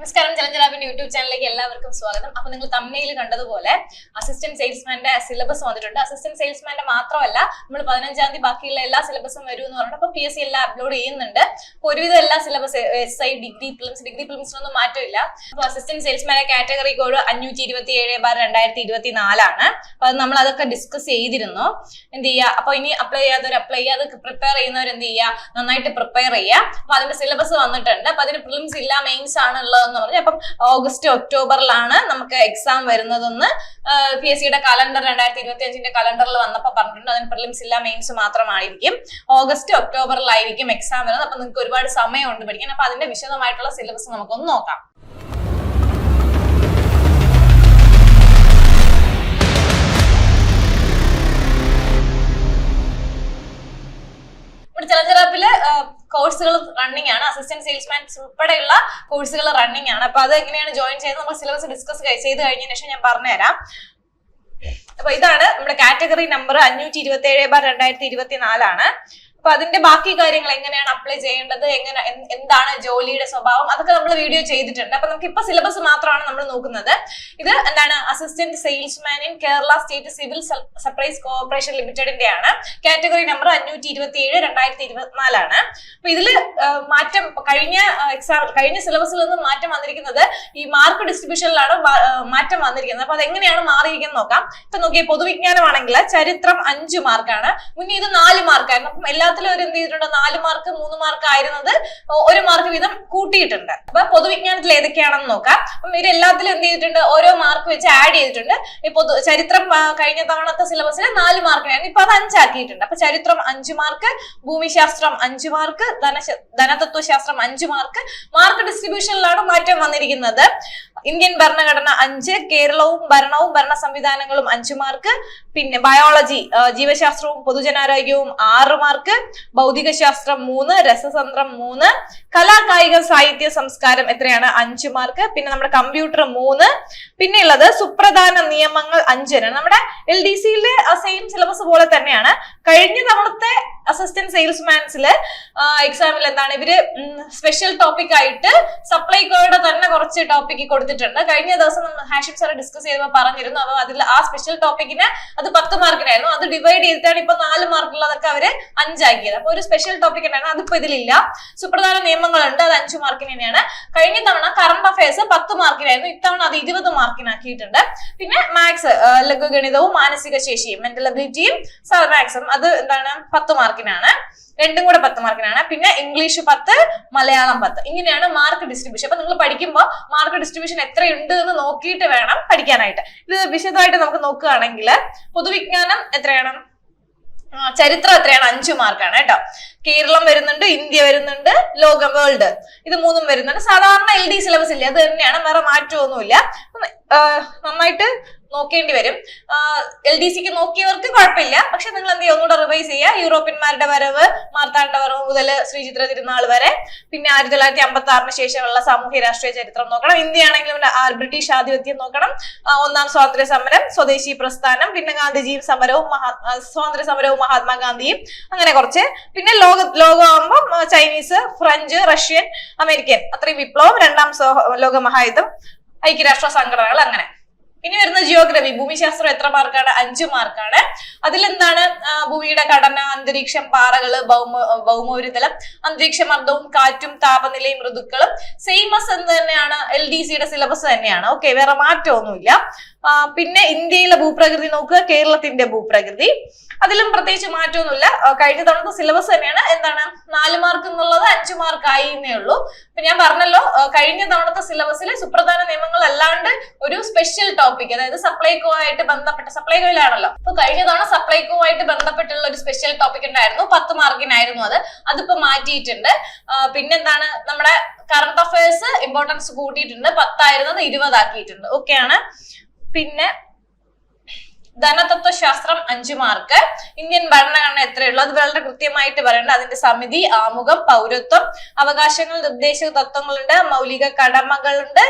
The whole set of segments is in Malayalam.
നമസ്കാരം, ചലഞ്ചറാബിന്റെ യൂട്യൂബ് ചാനലിലേക്ക് എല്ലാവർക്കും സ്വാഗതം. അപ്പൊ നിങ്ങൾ തമ്മിൽ കണ്ടതുപോലെ അസിസ്റ്റന്റ് സെയിൽസ്മാന്റെ സിലബസ് വന്നിട്ടുണ്ട്. അസിസ്റ്റന്റ് സെയിൽസ്മാന്റെ മാത്രമല്ല, നമ്മൾ 15-ാം തീയതി ബാക്കിയുള്ള എല്ലാ സിലബസും വരും എന്ന് പറഞ്ഞിട്ട് PSC എല്ലാം അപ്ലോഡ് ചെയ്യുന്നുണ്ട്. അപ്പൊ ഒരുവിധം എല്ലാ സിലബസ് SI, ഡിഗ്രി പ്രിലിംസിനൊന്നും മാറ്റമില്ല. അപ്പൊ അസിസ്റ്റന്റ് സെയിൽസ്മാന്റെ കാറ്റഗറി കോഡ് 527/2024 ആണ്. അപ്പൊ അത് നമ്മൾ അതൊക്കെ ഡിസ്കസ് ചെയ്തിരുന്നു. എന്ത് ചെയ്യുക, അപ്പൊ ഇനി അപ്ലൈ ചെയ്യാതെ പ്രിപ്പയർ ചെയ്യുന്നവർ എന്ത് ചെയ്യുക, നന്നായിട്ട് പ്രിപ്പയർ ചെയ്യുക. അപ്പൊ അതിന്റെ സിലബസ് വന്നിട്ടുണ്ട്. അപ്പൊ അതിന് പ്രിലിംസ് ഇല്ല, മെയിൻസ് ആണ് ഉള്ളത്. അപ്പം ഓഗസ്റ്റ് ഒക്ടോബറിലാണ് നമുക്ക് എക്സാം വരുന്നതെന്ന് PSCയുടെ കലണ്ടർ 2025 കലണ്ടറിൽ വന്നപ്പോൾ പറഞ്ഞിട്ടുണ്ട്. അതിന് പ്രിലിംസ് ഇല്ല, മെയിൻസ് മാത്രമായിരിക്കും. ഓഗസ്റ്റ് ഒക്ടോബറിലായിരിക്കും എക്സാം വരുന്നത്. അപ്പൊ നിങ്ങൾക്ക് ഒരുപാട് സമയമുണ്ട് പഠിക്കാൻ. അപ്പൊ അതിന്റെ വിശദമായിട്ടുള്ള സിലബസ് നമുക്കൊന്ന് നോക്കാം. ചലഞ്ചറാപ്പില് കോഴ്സുകൾ റണ്ണിങ് ആണ്. അസിസ്റ്റന്റ് സെയിൽസ്മാൻ ഉൾപ്പെടെയുള്ള കോഴ്സുകൾ റണ്ണിങ് ആണ്. അപ്പൊ അത് എങ്ങനെയാണ് ജോയിൻ ചെയ്ത് നമ്മൾ സിലബസ് ഡിസ്കസ് ചെയ്ത് കഴിഞ്ഞതിന് ശേഷം ഞാൻ പറഞ്ഞുതരാം. അപ്പൊ ഇതാണ് നമ്മുടെ കാറ്റഗറി നമ്പർ 527/2024 ആണ്. അപ്പൊ അതിന്റെ ബാക്കി കാര്യങ്ങൾ എങ്ങനെയാണ് അപ്ലൈ ചെയ്യേണ്ടത്, എന്താണ് ജോലിയുടെ സ്വഭാവം, അതൊക്കെ നമ്മൾ വീഡിയോ ചെയ്തിട്ടുണ്ട്. അപ്പൊ നമുക്ക് ഇപ്പൊ സിലബസ് മാത്രമാണ് നമ്മൾ നോക്കുന്നത്. ഇത് എന്താണ്, assistant salesman in Kerala state civil supplies corporation ലിമിറ്റഡിന്റെ ആണ്. കാറ്റഗറി നമ്പർ 527/2024 ആണ്. അപ്പൊ ഇതില് മാറ്റം കഴിഞ്ഞ സിലബസിൽ നിന്നും മാറ്റം വന്നിരിക്കുന്നത് ഈ മാർക്ക് ഡിസ്ട്രിബ്യൂഷനിലാണ് മാറ്റം വന്നിരിക്കുന്നത്. അപ്പൊ അതെങ്ങനെയാണ് മാറിയിരിക്കുന്നത് നോക്കാം. ഇപ്പൊ നോക്കിയാൽ പൊതുവിജ്ഞാനമാണെങ്കിൽ ചരിത്രം 5 മാർക്കാണ്. മുന്നേ ഇത് 4 മാർക്കായിരുന്നു. അപ്പം എല്ലാത്തിലും ഒരു എന്ത് ചെയ്തിട്ടുണ്ട്, 4 മാർക്ക് 3 മാർക്ക് ആയിരുന്നത് 1 മാർക്ക് വീതം കൂട്ടിയിട്ടുണ്ട്. അപ്പൊ പൊതുവിജ്ഞാനത്തിൽ ഏതൊക്കെയാണെന്ന് നോക്കാം. അപ്പം ഇത് എല്ലാത്തിലും എന്ത് ചെയ്തിട്ടുണ്ട്, ഓരോ മാർക്ക് വെച്ച് ആഡ് ചെയ്തിട്ടുണ്ട്. ഇപ്പൊ ചരിത്രം കഴിഞ്ഞ തവണത്തെ സിലബസിൽ 4 മാർക്കിനായിരുന്നു, ഇപ്പൊ അത് 5 ആക്കിയിട്ടുണ്ട്. അപ്പൊ ചരിത്രം 5 മാർക്ക്, ഭൂമിശാസ്ത്രം 5 മാർക്ക്, ധനതത്വശാസ്ത്രം 5 മാർക്ക്. മാർക്ക് ഡിസ്ട്രിബ്യൂഷനിലാണ് മാറ്റം വന്നിരിക്കുന്നത്. ഇന്ത്യൻ ഭരണഘടന 5, കേരളവും ഭരണവും ഭരണ സംവിധാനങ്ങളും 5 മാർക്ക്. പിന്നെ ബയോളജി, ജീവശാസ്ത്രവും പൊതുജനാരോഗ്യവും 6 മാർക്ക്. ഭൗതിക ശാസ്ത്രം 3, രസതന്ത്രം 3, കലാ കായിക സാഹിത്യ സംസ്കാരം എത്രയാണ്, 5 മാർക്ക്. പിന്നെ നമ്മുടെ കമ്പ്യൂട്ടർ 3. പിന്നെ ഉള്ളത് സുപ്രധാന നിയമങ്ങൾ 5. നമ്മുടെ LDCയിലെ സെയിം സിലബസ് പോലെ തന്നെയാണ്. കഴിഞ്ഞ തവണത്തെ അസിസ്റ്റന്റ് സെയിൽസ്മാൻസില് എക്സാമിൽ എന്താണ്, ഇവര് സ്പെഷ്യൽ ടോപ്പിക് ആയിട്ട് സപ്ലൈകോയുടെ തന്നെ കുറച്ച് ടോപ്പിക് കൊടുത്തിട്ടുണ്ട്. കഴിഞ്ഞ ദിവസം ഹാഷിം സാർ ഡിസ്കസ് ചെയ്തപ്പോൾ പറഞ്ഞിരുന്നു. അപ്പൊ അതിൽ ആ സ്പെഷ്യൽ ടോപ്പിക്കിന് അത് 10 മാർക്കിനായിരുന്നു. അത് ഡിവൈഡ് ചെയ്തിട്ടാണ് ഇപ്പൊ 4 മാർക്കുള്ളതൊക്കെ അവര് 5 ആക്കിയത്. അപ്പൊ ഒരു സ്പെഷ്യൽ ടോപ്പിക് ഉണ്ടായിരുന്നു, അതിപ്പോ ഇതിലില്ല. സുപ്രധാന നിയമങ്ങളുണ്ട്, അത് 5 മാർക്കിന് തന്നെയാണ്. കഴിഞ്ഞ തവണ കറണ്ട് അഫയേഴ്സ് 10 മാർക്കിനായിരുന്നു, ഇത്തവണ അത് 20 മാർക്കിനാക്കിയിട്ടുണ്ട്. പിന്നെ മാത്സ്, ലഘുഗണിതവും മാനസിക ശേഷിയും മെന്റൽ എബിലിറ്റിയും മാത്സും അത് എന്താണ് 10 മാർക്കിനാണ്. രണ്ടും കൂടെ 10 മാർക്കിനാണ്. പിന്നെ ഇംഗ്ലീഷ് 10, മലയാളം 10. ഇങ്ങനെയാണ് മാർക്ക് ഡിസ്ട്രിബ്യൂഷൻ. അപ്പൊ നിങ്ങൾ പഠിക്കുമ്പോൾ മാർക്ക് ഡിസ്ട്രിബ്യൂഷൻ എത്രയുണ്ട് എന്ന് നോക്കിയിട്ട് വേണം പഠിക്കാനായിട്ട്. ഇത് വിശദമായിട്ട് നമുക്ക് നോക്കുകയാണെങ്കിൽ പൊതുവിജ്ഞാനം എത്രയാണ്, ചരിത്രം എത്രയാണ്, 5 മാർക്കാണ് കേട്ടോ. കേരളം വരുന്നുണ്ട്, ഇന്ത്യ വരുന്നുണ്ട്, വേൾഡ്, ഇത് 3ഉം വരുന്നുണ്ട്. സാധാരണ LD സിലബസ് ഇല്ല, അത് തന്നെയാണ്, വേറെ മാറ്റമൊന്നുമില്ല. നന്നായിട്ട് നോക്കേണ്ടി വരും. LDCക്ക് നോക്കിയവർക്ക് കുഴപ്പമില്ല. പക്ഷെ നിങ്ങൾ എന്ത് ചെയ്യുക, ഒന്നുകൂടെ റിവൈസ് ചെയ്യുക. യൂറോപ്യന്മാരുടെ വരവ്, മാർത്താണ്ഡ വരവ് മുതൽ ശ്രീചിത്ര തിരുനാൾ വരെ. പിന്നെ 1956 ശേഷമുള്ള സാമൂഹ്യ രാഷ്ട്രീയ ചരിത്രം നോക്കണം. ഇന്ത്യ ആണെങ്കിലും ബ്രിട്ടീഷ് ആധിപത്യം നോക്കണം. 1ാം സ്വാതന്ത്ര്യ സമരം, സ്വദേശി പ്രസ്ഥാനം, പിന്നെ ഗാന്ധിജിയും സ്വാതന്ത്ര്യ സമരവും മഹാത്മാഗാന്ധിയും, അങ്ങനെ കുറച്ച്. പിന്നെ ലോകമാകുമ്പം ചൈനീസ്, ഫ്രഞ്ച്, റഷ്യൻ, അമേരിക്കൻ, അത്രയും വിപ്ലവം, 2ാം ലോക മഹായുദ്ധം, ഐക്യരാഷ്ട്ര സംഘടനകൾ, അങ്ങനെ. ഇനി വരുന്ന ജിയോഗ്രഫി, ഭൂമിശാസ്ത്രം എത്ര മാർക്കാണ്, 5 മാർക്കാണ്. അതിലെന്താണ്, ഭൂമിയുടെ ഘടന, അന്തരീക്ഷം, പാറകള്, ഭൗമോപരിതലം, അന്തരീക്ഷ മർദ്ദവും കാറ്റും താപനിലയും ഋതുക്കളും സെയിമസ് എന്ന് തന്നെയാണ്. LDCയുടെ സിലബസ് തന്നെയാണ്. ഓക്കെ, വേറെ മാറ്റമൊന്നുമില്ല. പിന്നെ ഇന്ത്യയിലെ ഭൂപ്രകൃതി നോക്കുക, കേരളത്തിന്റെ ഭൂപ്രകൃതി, അതിലും പ്രത്യേകിച്ച് മാറ്റമൊന്നുമില്ല. കഴിഞ്ഞ തവണത്തെ സിലബസ് തന്നെയാണ്. എന്താണ്, 4 മാർക്ക് എന്നുള്ളത് 5 മാർക്ക് ആയിന്നേ ഉള്ളൂ. ഇപ്പൊ ഞാൻ പറഞ്ഞല്ലോ, കഴിഞ്ഞ തവണത്തെ സിലബസിൽ സുപ്രധാന നിയമങ്ങൾ അല്ലാണ്ട് ഒരു സ്പെഷ്യൽ ടോപ്പിക്, അതായത് സപ്ലൈകോ ആയിട്ട് ബന്ധപ്പെട്ട, സപ്ലൈകോയിലാണല്ലോ, അപ്പൊ കഴിഞ്ഞ തവണ സപ്ലൈകോ ആയിട്ട് ബന്ധപ്പെട്ടുള്ള ഒരു സ്പെഷ്യൽ ടോപ്പിക് ഉണ്ടായിരുന്നു, 10 മാർക്കിനായിരുന്നു. അതിപ്പോ മാറ്റിയിട്ടുണ്ട്. പിന്നെന്താണ്, നമ്മുടെ കറണ്ട് അഫയേഴ്സ് ഇമ്പോർട്ടൻസ് കൂട്ടിയിട്ടുണ്ട്. 10 ആയിരുന്നത് 20 ആക്കിയിട്ടുണ്ട്. ഓക്കെയാണ്. പിന്നെ ധനതത്വശാസ്ത്രം 5 മാർക്ക്. ഇന്ത്യൻ ഭരണഘടന എത്രയുള്ളൂ, അത് വളരെ കൃത്യമായിട്ട് പറയേണ്ടത്. അതിന്റെ സമിതി, ആമുഖം, പൗരത്വം, അവകാശങ്ങൾ, നിർദ്ദേശക തത്വങ്ങളുണ്ട്, മൗലിക കടമകളുണ്ട്,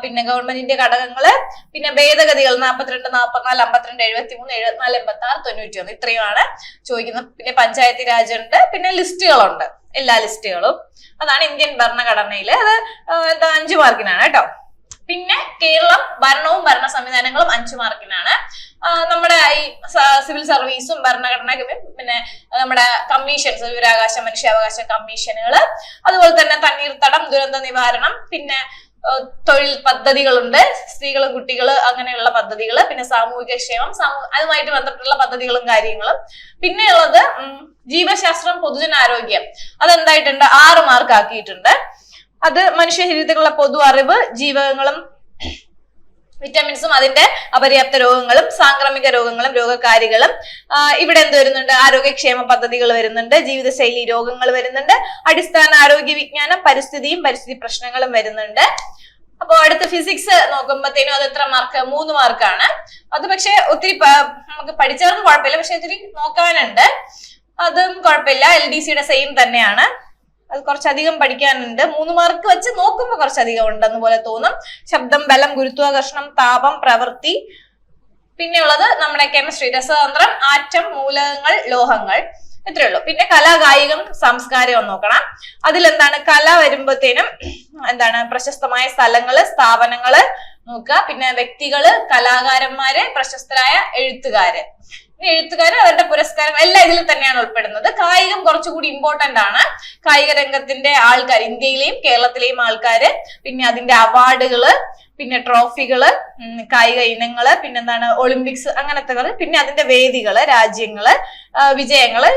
പിന്നെ ഗവൺമെന്റിന്റെ ഘടകങ്ങള്, പിന്നെ ഭേദഗതികൾ 42, 44, 52, 73, 74, 86, 91, ഇത്രയുമാണ് ചോദിക്കുന്നത്. പിന്നെ പഞ്ചായത്ത് രാജ് ഉണ്ട്, പിന്നെ ലിസ്റ്റുകളുണ്ട്. എല്ലാ ലിസ്റ്റുകളും. അതാണ് ഇന്ത്യൻ ഭരണഘടനയില്. അത് എന്താ 5 മാർക്കിനാണ് കേട്ടോ. പിന്നെ കേരളം ഭരണവും ഭരണ സംവിധാനങ്ങളും 5 മാർക്കിനാണ്. നമ്മുടെ ഈ സിവിൽ സർവീസും ഭരണഘടന, പിന്നെ നമ്മുടെ കമ്മീഷൻസ്, വിവരാവകാശ മനുഷ്യാവകാശ കമ്മീഷനുകള്, അതുപോലെ തന്നെ തണ്ണീർത്തടം, ദുരന്ത നിവാരണം, പിന്നെ തൊഴിൽ പദ്ധതികളുണ്ട്, സ്ത്രീകളും കുട്ടികള് അങ്ങനെയുള്ള പദ്ധതികള്, പിന്നെ സാമൂഹിക ക്ഷേമം, അതുമായിട്ട് ബന്ധപ്പെട്ടുള്ള പദ്ധതികളും കാര്യങ്ങളും. പിന്നെയുള്ളത് ജീവശാസ്ത്രം, പൊതുജനാരോഗ്യം, അതെന്തായിട്ടുണ്ട് 6 മാർക്ക് ആക്കിയിട്ടുണ്ട്. അത് മനുഷ്യ ശരീരത്തിലുള്ള പൊതു അറിവ്, ജീവകങ്ങളും വിറ്റാമിൻസും അതിന്റെ അപര്യാപ്ത രോഗങ്ങളും സാംക്രമിക രോഗങ്ങളും രോഗകാരികളും. ഇവിടെ എന്ത് വരുന്നുണ്ട്? ആരോഗ്യക്ഷേമ പദ്ധതികൾ വരുന്നുണ്ട്, ജീവിതശൈലി രോഗങ്ങൾ വരുന്നുണ്ട്, അടിസ്ഥാന ആരോഗ്യ വിജ്ഞാനം, പരിസ്ഥിതിയും പരിസ്ഥിതി പ്രശ്നങ്ങളും വരുന്നുണ്ട്. അപ്പൊ അടുത്ത ഫിസിക്സ് നോക്കുമ്പോഴത്തേനും അത് എത്ര മാർക്ക്? 3 മാർക്കാണ്. അത് പക്ഷെ ഒത്തിരി നമുക്ക് പഠിച്ചവർക്ക് കുഴപ്പമില്ല, പക്ഷെ ഒത്തിരി നോക്കാനുണ്ട്. അതും കുഴപ്പമില്ല, LDCയുടെ സെയിം തന്നെയാണ്. അത് കുറച്ചധികം പഠിക്കാനുണ്ട്. 3 മാർക്ക് വെച്ച് നോക്കുമ്പോൾ കുറച്ചധികം ഉണ്ടെന്ന് പോലെ തോന്നും. ശബ്ദം, ബലം, ഗുരുത്വാകർഷണം, താപം, പ്രവൃത്തി. പിന്നെയുള്ളത് നമ്മുടെ കെമിസ്ട്രി, രസതന്ത്രം, ആറ്റം, മൂലകങ്ങൾ, ലോഹങ്ങൾ. ഇത്രയേ ഉള്ളൂ. പിന്നെ കല, കായികം, സംസ്കാരം നോക്കണം. അതിലെന്താണ്? കല വരുമ്പോഴത്തേനും എന്താണ്? പ്രശസ്തമായ സ്ഥലങ്ങള്, സ്ഥാപനങ്ങള് നോക്കുക. പിന്നെ വ്യക്തികള്, കലാകാരന്മാര്, പ്രശസ്തരായ എഴുത്തുകാര്. എഴുത്തുകാര്, അവരുടെ പുരസ്കാരം എല്ലാം ഇതിൽ തന്നെയാണ് ഉൾപ്പെടുന്നത്. കായികം കുറച്ചുകൂടി ഇമ്പോർട്ടന്റ് ആണ്. കായിക രംഗത്തിന്റെ ആൾക്കാർ, ഇന്ത്യയിലെയും കേരളത്തിലെയും ആൾക്കാര്, പിന്നെ അതിന്റെ അവാർഡുകള്, പിന്നെ ട്രോഫികള്, കായിക ഇനങ്ങള്, പിന്നെന്താണ് ഒളിമ്പിക്സ് അങ്ങനത്തെ, പിന്നെ അതിന്റെ വേദികള്, രാജ്യങ്ങള്, വിജയങ്ങള്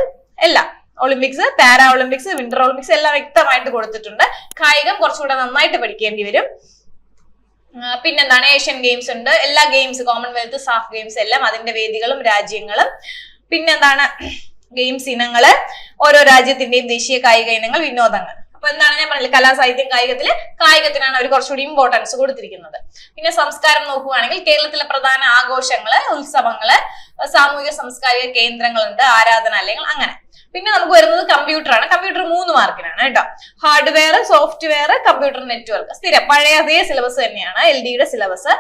എല്ലാം. Olympics, para Olympics, winter Olympics എല്ലാം വ്യക്തമായിട്ട് കൊടുത്തിട്ടുണ്ട്. കായികം കുറച്ചുകൂടെ നന്നായിട്ട് പഠിക്കേണ്ടി വരും. പിന്നെന്താണ് ഏഷ്യൻ ഗെയിംസ് ഉണ്ട്, എല്ലാ ഗെയിംസ്, കോമൺവെൽത്ത്, സാഫ് ഗെയിംസ് എല്ലാം അതിന്റെ വേദികളും രാജ്യങ്ങളും. പിന്നെന്താണ് ഗെയിംസ് ഇനങ്ങള്, ഓരോ രാജ്യത്തിന്റെയും ദേശീയ കായിക ഇനങ്ങൾ, വിനോദങ്ങൾ. അപ്പൊ എന്താണ് ഞാൻ പറഞ്ഞില്ല, കലാസാഹിത്യം കായികത്തില് കായികത്തിനാണ് അവർ കുറച്ചുകൂടി ഇമ്പോർട്ടൻസ് കൊടുത്തിരിക്കുന്നത്. പിന്നെ സംസ്കാരം നോക്കുകയാണെങ്കിൽ കേരളത്തിലെ പ്രധാന ആഘോഷങ്ങള്, ഉത്സവങ്ങള്, സാമൂഹിക സാംസ്കാരിക കേന്ദ്രങ്ങളുണ്ട്, ആരാധനാലയങ്ങൾ, അങ്ങനെ. പിന്നെ നമുക്ക് വരുന്നത് കമ്പ്യൂട്ടർ ആണ്. കമ്പ്യൂട്ടർ 3 മാർക്കിനാണ് കേട്ടോ. ഹാർഡ്വെയർ, സോഫ്റ്റ്വെയർ, കമ്പ്യൂട്ടർ നെറ്റ്വർക്ക്, സ്ഥിരം പഴയ അതേ സിലബസ് തന്നെയാണ് LDയുടെ സിലബസ്.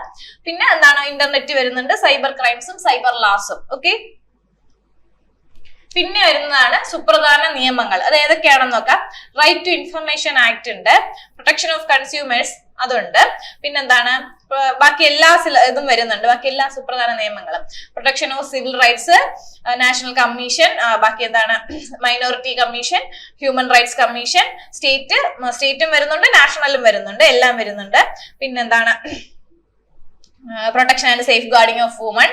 പിന്നെ എന്താണ് ഇന്റർനെറ്റ് വരുന്നുണ്ട്, സൈബർ ക്രൈംസും സൈബർ ലാസും. ഓക്കെ. പിന്നെ വരുന്നതാണ് സുപ്രധാന നിയമങ്ങൾ. അത് ഏതൊക്കെയാണെന്ന് നോക്കാം. റൈറ്റ് ടു ഇൻഫർമേഷൻ ആക്ട് ഉണ്ട്, പ്രൊട്ടക്ഷൻ ഓഫ് കൺസ്യൂമേഴ്സ് അതുണ്ട്. പിന്നെന്താണ് ബാക്കി എല്ലാ ഇതും വരുന്നുണ്ട്, ബാക്കി എല്ലാ സുപ്രധാന നിയമങ്ങളും. Protection of civil rights, national commission, ബാക്കി എന്താണ് minority commission, human rights commission, സ്റ്റേറ്റും വരുന്നുണ്ട്, നാഷണലും വരുന്നുണ്ട്, എല്ലാം വരുന്നുണ്ട്. പിന്നെന്താണ് protection and safeguarding of woman,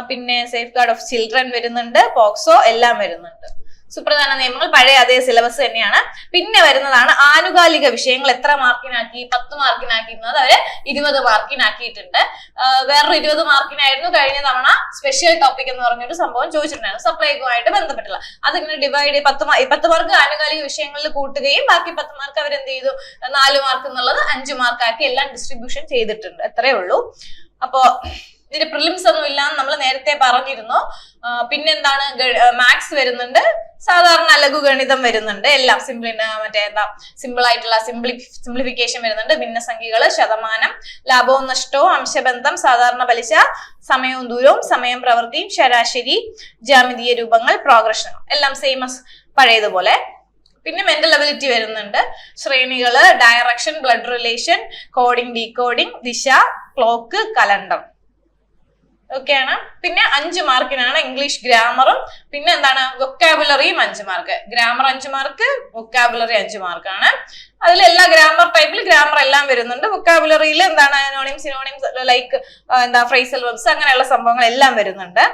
പിന്നെ സേഫ് ഗാർഡ് ഓഫ് ചിൽഡ്രൻ വരുന്നുണ്ട്, പോക്സോ എല്ലാം വരുന്നുണ്ട്. സുപ്രധാന നിയമങ്ങൾ പഴയ അതേ സിലബസ് തന്നെയാണ്. പിന്നെ വരുന്നതാണ് ആനുകാലിക വിഷയങ്ങൾ. എത്ര മാർക്കിനാക്കി? 10 മാർക്കിനാക്കിയിരുന്നത് അവര് 20 മാർക്കിനാക്കിയിട്ടുണ്ട്. വേറൊരു 20 മാർക്കിനായിരുന്നു കഴിഞ്ഞ തവണ സ്പെഷ്യൽ ടോപ്പിക് എന്ന് പറഞ്ഞൊരു സംഭവം ചോദിച്ചിട്ടുണ്ടായിരുന്നു, സപ്ലൈകോ ആയിട്ട് ബന്ധപ്പെട്ടുള്ള. അതിങ്ങനെ ഡിവൈഡ് 10 മാർക്ക് ആനുകാലിക വിഷയങ്ങളിൽ കൂട്ടുകയും ബാക്കി 10 മാർക്ക് അവരെന്ത് ചെയ്തു? 4 മാർക്ക് എന്നുള്ളത് 5 മാർക്കാക്കി എല്ലാം ഡിസ്ട്രിബ്യൂഷൻ ചെയ്തിട്ടുണ്ട്. എത്രയേ ഉള്ളൂ. അപ്പോ ഇതിന്റെ പ്രിലിംസ് ഒന്നും ഇല്ലാന്ന് നമ്മൾ നേരത്തെ പറഞ്ഞിരുന്നു. പിന്നെന്താണ് മാത്സ് വരുന്നുണ്ട്, സാധാരണ ലഘുഗണിതം വരുന്നുണ്ട്, എല്ലാം സിമ്പിൾ ആയിട്ടുള്ള സിംപ്ലിഫിക്കേഷൻ വരുന്നുണ്ട്, ഭിന്നസംഖ്യകള്, ശതമാനം, ലാഭവും നഷ്ടവും, അംശബന്ധം, സാധാരണ പലിശ, സമയവും ദൂരവും, സമയം പ്രവൃത്തിയും, ശരാശരി, ജ്യാമിതീയ രൂപങ്ങൾ, പ്രോഗ്രഷൻ എല്ലാം സെയിം പഴയതുപോലെ. പിന്നെ മെന്റൽ എബിലിറ്റി വരുന്നുണ്ട്, ശ്രേണികള്, direction, blood relation, coding, decoding, ദിശ, ക്ലോക്ക്, കലണ്ടർ ഒക്കെയാണ്. പിന്നെ 5 മാർക്കിനാണ് ഇംഗ്ലീഷ് ഗ്രാമറും, പിന്നെ എന്താണ് വൊക്കാബുലറിയും 5 മാർക്ക്. ഗ്രാമർ 5 മാർക്ക്, വൊക്കാബുലറി 5 മാർക്കാണ്. അതിൽ എല്ലാ ഗ്രാമർ ടൈപ്പിൽ ഗ്രാമർ എല്ലാം വരുന്നുണ്ട്. വൊക്കാബുലറിയിൽ എന്താണ് അനോണിംസ്, സിനോണിംസ്, ലൈക്ക് ഫ്രേസൽ വെർബ്സ് അങ്ങനെയുള്ള സംഭവങ്ങൾ എല്ലാം വരുന്നുണ്ട്.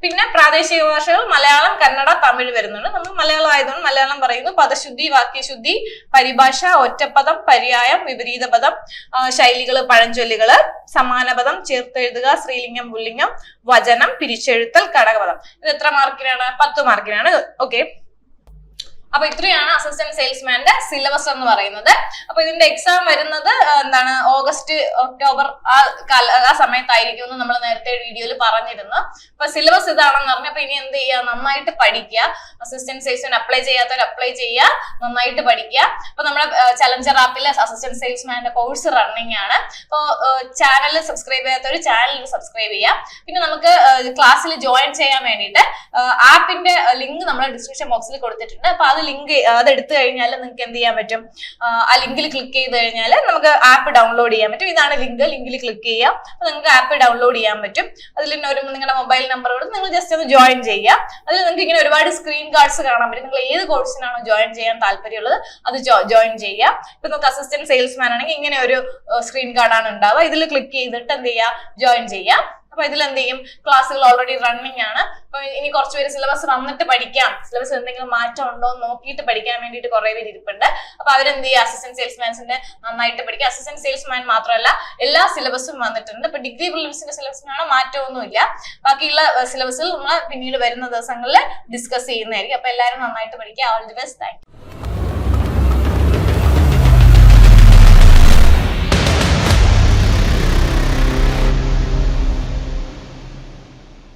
പിന്നെ പ്രാദേശിക ഭാഷകൾ മലയാളം, കന്നഡ, തമിഴ് വരുന്നുണ്ട്. നമ്മൾ മലയാളം ആയതുകൊണ്ട് മലയാളം പറയുന്നു. പദശുദ്ധി, വാക്യശുദ്ധി, പരിഭാഷ, ഒറ്റപ്പദം, പര്യായം, വിപരീത പദം, ശൈലികള്, പഴഞ്ചൊല്ലുകള്, സമാന പദം, ചേർത്തെഴുതുക, സ്ത്രീലിംഗം, പുല്ലിംഗം, വചനം, പിരിച്ചെഴുത്തൽ, ഘടകപദം. ഇത് എത്ര മാർക്കിനാണ്? 10 മാർക്കിനാണ്. ഓക്കെ. അപ്പൊ ഇത്രയാണ് അസിസ്റ്റന്റ് സെയിൽസ്മാന്റെ സിലബസ് എന്ന് പറയുന്നത്. അപ്പൊ ഇതിന്റെ എക്സാം വരുന്നത് എന്താണ് ഓഗസ്റ്റ്, ഒക്ടോബർ ആ സമയത്തായിരിക്കും എന്ന് നമ്മൾ നേരത്തെ വീഡിയോയിൽ പറഞ്ഞിരുന്നു. അപ്പൊ സിലബസ് ഇതാണെന്ന് പറഞ്ഞു. അപ്പൊ ഇനി എന്ത് ചെയ്യുക? നന്നായിട്ട് പഠിക്കുക. അസിസ്റ്റന്റ് സെയിൽസ്മാൻ അപ്ലൈ ചെയ്യാത്തവർ അപ്ലൈ ചെയ്യുക, നന്നായിട്ട് പഠിക്കുക. അപ്പൊ നമ്മുടെ ചലഞ്ചർ ആപ്പിലെ അസിസ്റ്റന്റ് സെയിൽസ്മാന്റെ കോഴ്സ് റണ്ണിങ് ആണ്. അപ്പൊ ചാനൽ സബ്സ്ക്രൈബ് ചെയ്യാത്തവർ ചാനൽ സബ്സ്ക്രൈബ് ചെയ്യുക. പിന്നെ നമുക്ക് ക്ലാസ്സിൽ ജോയിൻ ചെയ്യാൻ വേണ്ടിയിട്ട് ആപ്പിന്റെ ലിങ്ക് നമ്മൾ ഡിസ്ക്രിപ്ഷൻ ബോക്സിൽ കൊടുത്തിട്ടുണ്ട്. അപ്പൊ അത് അത് ലിങ്ക് അത് എടുത്തു കഴിഞ്ഞാൽ നിങ്ങൾക്ക് എന്ത് ചെയ്യാൻ പറ്റും, ആ ലിങ്കിൽ ക്ലിക്ക് ചെയ്ത് കഴിഞ്ഞാൽ നമുക്ക് ആപ്പ് ഡൗൺലോഡ് ചെയ്യാൻ പറ്റും. ഇതാണ് ലിങ്കിൽ ക്ലിക്ക് ചെയ്യാം. അപ്പൊ നിങ്ങൾക്ക് ആപ്പ് ഡൗൺലോഡ് ചെയ്യാൻ പറ്റും. അതിൽ നിങ്ങളുടെ മൊബൈൽ നമ്പർ കൊടുത്ത് നിങ്ങൾ ജസ്റ്റ് ഒന്ന് ജോയിൻ ചെയ്യുക. അതിൽ നിങ്ങൾക്ക് ഇങ്ങനെ ഒരുപാട് സ്ക്രീൻ കാർഡ്സ് കാണാൻ പറ്റും. നിങ്ങൾ ഏത് കോഴ്സിനാണോ ജോയിൻ ചെയ്യാൻ താല്പര്യമുള്ളത് അത് ജോയിൻ ചെയ്യുക. ഇപ്പൊ നമുക്ക് അസിസ്റ്റന്റ് സെയിൽസ്മാൻ ആണെങ്കിൽ ഇങ്ങനെ ഒരു സ്ക്രീൻ കാർഡാണ് ഉണ്ടാവുക. ഇതിൽ ക്ലിക്ക് ചെയ്തിട്ട് എന്ത് ചെയ്യുക, ജോയിൻ ചെയ്യാം. അപ്പൊ ഇതിൽ എന്ത് ചെയ്യും, ക്ലാസ്സുകൾ ഓൾറെഡി റണ്ണിങ് ആണ്. അപ്പൊ ഇനി കുറച്ച് പേര് സിലബസ് വന്നിട്ട് പഠിക്കാം, സിലബസ് എന്തെങ്കിലും മാറ്റം ഉണ്ടോ എന്ന് നോക്കിയിട്ട് പഠിക്കാൻ വേണ്ടിയിട്ട് കുറെ പേര് ഇരിപ്പുണ്ട്. അപ്പൊ അവരെന്ത് ചെയ്യുക, അസിസ്റ്റന്റ് സെയിൽസ്മാൻസിന്റെ നന്നായിട്ട് പഠിക്കുക. അസിസ്റ്റന്റ് സെയിൽസ്മാൻ മാത്രമല്ല എല്ലാ സിലബസും വന്നിട്ടുണ്ട്. ഇപ്പൊ ഡിഗ്രി പ്രിലിംസിന്റെ സിലബസിനാണ് മാറ്റമൊന്നുമില്ല. ബാക്കിയുള്ള സിലബസിൽ നമ്മൾ പിന്നീട് വരുന്ന ദിവസങ്ങളിൽ ഡിസ്കസ് ചെയ്യുന്നതായിരിക്കും. അപ്പൊ എല്ലാവരും നന്നായിട്ട് പഠിക്കുക. All the best. Thank you.